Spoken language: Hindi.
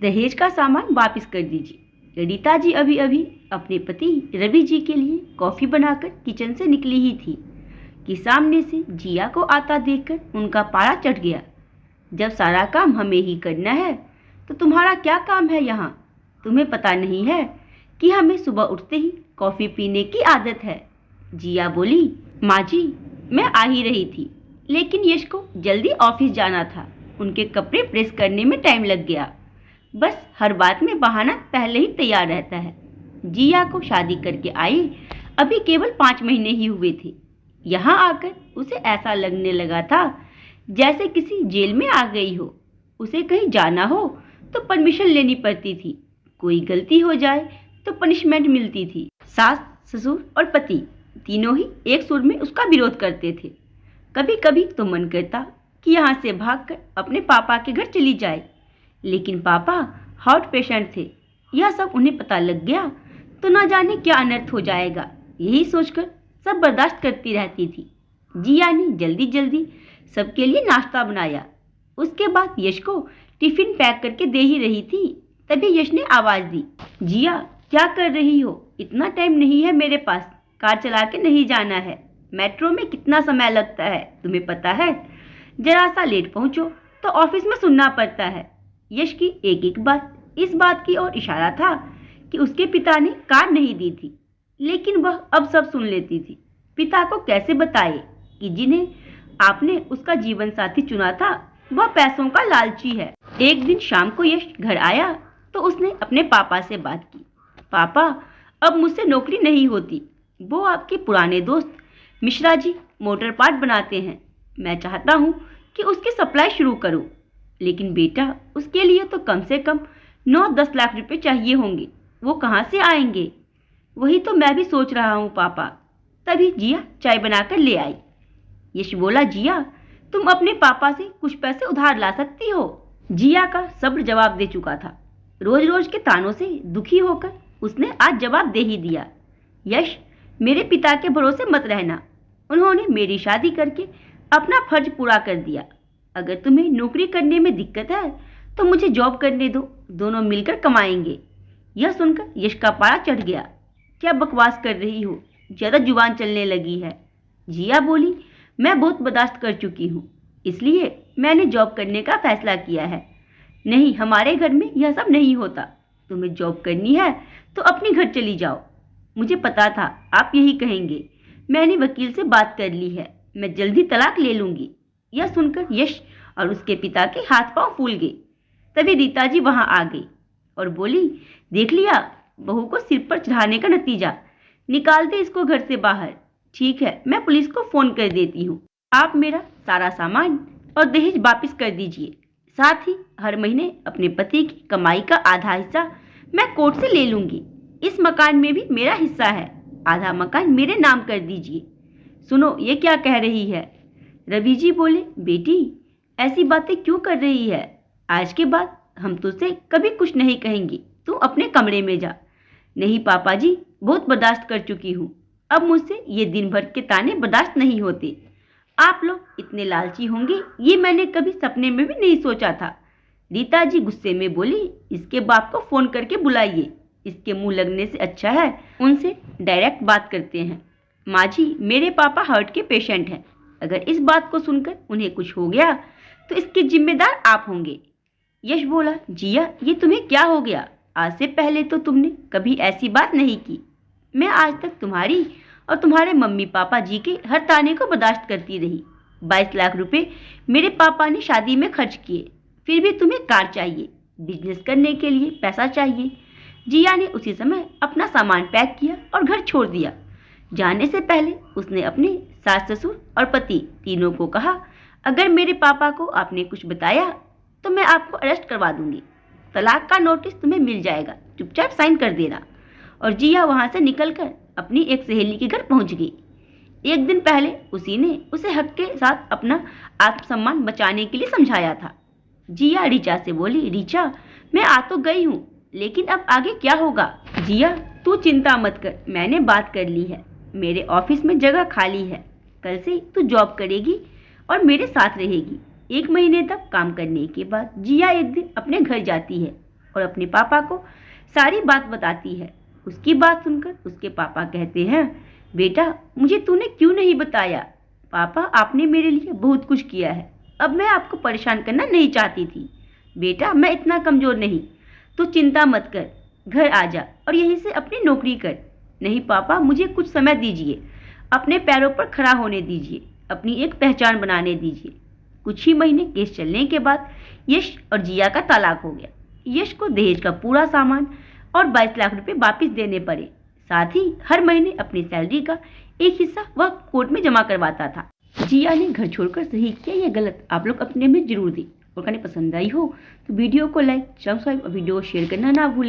दहेज का सामान वापस कर दीजिए। रीता जी अभी अभी अपने पति रवि जी के लिए कॉफ़ी बनाकर किचन से निकली ही थी कि सामने से जिया को आता देखकर उनका पारा चढ़ गया। जब सारा काम हमें ही करना है तो तुम्हारा क्या काम है यहाँ? तुम्हें पता नहीं है कि हमें सुबह उठते ही कॉफ़ी पीने की आदत है। जिया बोली, माँ जी मैं आ ही रही थी, लेकिन यश को जल्दी ऑफिस जाना था। उनके कपड़े प्रेस करने में टाइम लग गया। बस हर बात में बहाना पहले ही तैयार रहता है। जिया को शादी करके आई अभी केवल 5 महीने ही हुए थे। यहाँ आकर उसे ऐसा लगने लगा था जैसे किसी जेल में आ गई हो। उसे कहीं जाना हो तो परमिशन लेनी पड़ती थी, कोई गलती हो जाए तो पनिशमेंट मिलती थी। सास, ससुर और पति तीनों ही एक सुर में उसका विरोध करते थे। कभी कभी तो मन करता कि यहाँ से भागकर अपने पापा के घर चली जाए, लेकिन पापा हार्ट पेशेंट थे। यह सब उन्हें पता लग गया तो ना जाने क्या अनर्थ हो जाएगा, यही सोचकर सब बर्दाश्त करती रहती थी। जिया ने जल्दी जल्दी सबके लिए नाश्ता बनाया। उसके बाद यश को टिफिन पैक करके दे ही रही थी, तभी यश ने आवाज़ दी, जिया क्या कर रही हो? इतना टाइम नहीं है मेरे पास, कार चला के नहीं जाना है। मेट्रो में कितना समय लगता है तुम्हें पता है? जरा सा लेट पहुंचो तो ऑफिस में सुनना पड़ता है। यश की एक एक बात इस बात की ओर इशारा था कि उसके पिता ने कार नहीं दी थी, लेकिन वह अब सब सुन लेती थी। पिता को कैसे बताए कि जिन्हें आपने उसका जीवन साथी चुना था वह पैसों का लालची है। एक दिन शाम को यश घर आया तो उसने अपने पापा से बात की। पापा अब मुझसे नौकरी नहीं होती, वो आपके पुराने दोस्त मिश्रा जी मोटर पार्ट बनाते हैं। मैं चाहता हूँ कि उसकी सप्लाई शुरू करूँ, लेकिन बेटा उसके लिए तो कम से कम 9-10 लाख रुपए चाहिए होंगे, वो कहाँ से आएंगे? वही तो मैं भी सोच रहा हूँ पापा। तभी जिया चाय बनाकर ले आई। यश बोला, जिया तुम अपने पापा से कुछ पैसे उधार ला सकती हो। जिया का सब्र जवाब दे चुका था। रोज रोज के तानों से दुखी होकर उसने आज जवाब दे ही दिया। यश मेरे पिता के भरोसे मत रहना, उन्होंने मेरी शादी करके अपना फर्ज पूरा कर दिया। अगर तुम्हें नौकरी करने में दिक्कत है तो मुझे जॉब करने दो, दोनों मिलकर कमाएंगे। यह सुनकर यश का पारा चढ़ गया। क्या बकवास कर रही हो, ज़्यादा जुबान चलने लगी है। जिया बोली, मैं बहुत बर्दाश्त कर चुकी हूँ, इसलिए मैंने जॉब करने का फैसला किया है। नहीं, हमारे घर में यह सब नहीं होता। तुम्हें जॉब करनी है तो अपने घर चली जाओ। मुझे पता था आप यही कहेंगे। मैंने वकील से बात कर ली है, मैं जल्दी तलाक ले लूँगी। यह सुनकर यश और उसके पिता के हाथ पांव फूल गए। तभी रीता जी वहाँ आ गई और बोली, देख लिया बहू को सिर पर चढ़ाने का नतीजा, निकाल दे इसको घर से बाहर। ठीक है, मैं पुलिस को फ़ोन कर देती हूँ। आप मेरा सारा सामान और दहेज वापस कर दीजिए, साथ ही हर महीने अपने पति की कमाई का आधा हिस्सा मैं कोर्ट से ले लूँगी। इस मकान में भी मेरा हिस्सा है, आधा मकान मेरे नाम कर दीजिए। सुनो ये क्या कह रही है? रवि जी बोले, बेटी ऐसी बातें क्यों कर रही है? आज के बाद हम तुझसे कभी कुछ नहीं कहेंगे, तू अपने कमरे में जा। नहीं पापा जी, बहुत बर्दाश्त कर चुकी हूँ, अब मुझसे ये दिन भर के ताने बर्दाश्त नहीं होते। आप लोग इतने लालची होंगे ये मैंने कभी सपने में भी नहीं सोचा था। रीता जी गुस्से में बोली, इसके बाप को फ़ोन करके बुलाइए, इसके मुंह लगने से अच्छा है उनसे डायरेक्ट बात करते हैं। माँ जी, मेरे पापा हार्ट के पेशेंट हैं, अगर इस बात को सुनकर उन्हें कुछ हो गया तो इसके जिम्मेदार आप होंगे। यश बोला, जिया ये तुम्हें क्या हो गया? आज से पहले तो तुमने कभी ऐसी बात नहीं की। मैं आज तक तुम्हारी और तुम्हारे मम्मी पापा जी के हर ताने को बर्दाश्त करती रही। 22 लाख रुपए मेरे पापा ने शादी में खर्च किए, फिर भी तुम्हें कार चाहिए, बिजनेस करने के लिए पैसा चाहिए। जिया ने उसी समय अपना सामान पैक किया और घर छोड़ दिया। जाने से पहले उसने अपने सास, ससुर और पति तीनों को कहा, अगर मेरे पापा को आपने कुछ बताया तो मैं आपको अरेस्ट करवा दूंगी। तलाक का नोटिस तुम्हें मिल जाएगा, चुपचाप साइन कर देना। और जिया वहाँ से निकलकर अपनी एक सहेली के घर पहुँच गई। एक दिन पहले उसी ने उसे हक के साथ अपना आत्मसम्मान बचाने के लिए समझाया था। जिया रीचा से बोली, रीचा मैं आ तो गई हूँ, लेकिन अब आगे क्या होगा? जिया तू चिंता मत कर, मैंने बात कर ली है, मेरे ऑफिस में जगह खाली है। कल से तू जॉब करेगी और मेरे साथ रहेगी। 1 महीने तक काम करने के बाद जिया एक दिन अपने घर जाती है और अपने पापा को सारी बात बताती है। उसकी बात सुनकर उसके पापा कहते हैं, बेटा मुझे तूने क्यों नहीं बताया? पापा आपने मेरे लिए बहुत कुछ किया है, अब मैं आपको परेशान करना नहीं चाहती थी। बेटा मैं इतना कमज़ोर नहीं, तो चिंता मत कर, घर आ जा और यहीं से अपनी नौकरी कर। नहीं पापा मुझे कुछ समय दीजिए, अपने पैरों पर खड़ा होने दीजिए, अपनी एक पहचान बनाने दीजिए। कुछ ही महीने केस चलने के बाद यश और जिया का तलाक हो गया। यश को दहेज का पूरा सामान और 22 लाख रुपए वापस देने पड़े। साथ ही हर महीने अपनी सैलरी का एक हिस्सा वह कोर्ट में जमा करवाता था। जिया ने घर छोड़कर सही किया या गलत, आप लोग अपने में जरूर दें। और कहानी पसंद आई हो तो वीडियो को लाइक, सब्सक्राइब और वीडियो शेयर करना ना भूलें।